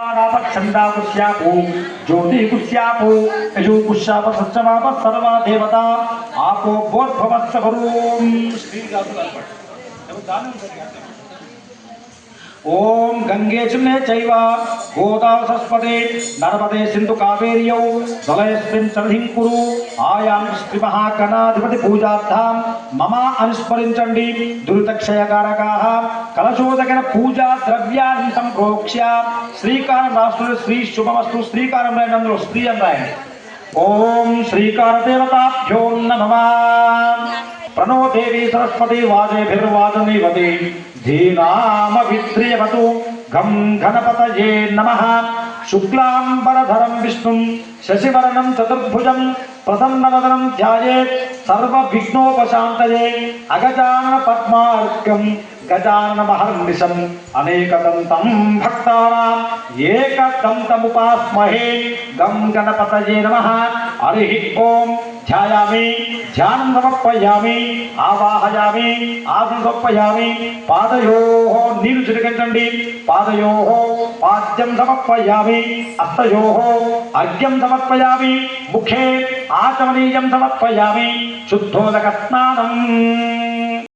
छंदा कुश्यापो ज्योति कुश्यापो यजो कुश्याप सच्चमाप सर्वा देवता आपो बोर्भवत्स करूं श्री ओम गंगे चिम्ने चैव गोदावरी सरस्वती नर्मदे सिंधु कावेर्यौ जलयस्मिन् सन्निधिं कुरु आयां श्री महागणाधिपति पूजार्थं मम अनुस्मरिंचंडी दुरितक्षयकारकाः कलशोदकन पूजा द्रव्यानि संप्रोक्ष्य श्रीकारं राष्ट्र श्री शुभमस्तु श्रीकारं रायनंदो श्री अमराय ओम श्रीकार देवताभ्यो नमः प्रणो देवी सरस्वती वाजेभिर्वाजनीवती धीनामभित्रियवतु गं गणपतये नमः शुक्लांबरधरं विष्णुं शशिवर्णं चतुर्भुजं प्रसन्नवदनं ध्यायेत् सर्वविघ्नोपशान्तये अगजानन पद्मार्कं गजाननमहर्निशम् अनेकदन्तं भक्तानां एकदन्तमुपास्महे गं गणपतये नमः हरिः ओम ध्यायामि ध्यानं समर्पयामि आवाहयामि आसन समर्पयामि पादयोः नीरु चिलकंडी पादयोः पाद्यं समर्पयामि हस्तयोः अर्घ्यं समर्पयामि मुखे आचमनीयं समर्पयामि शुद्धोदक स्नानम्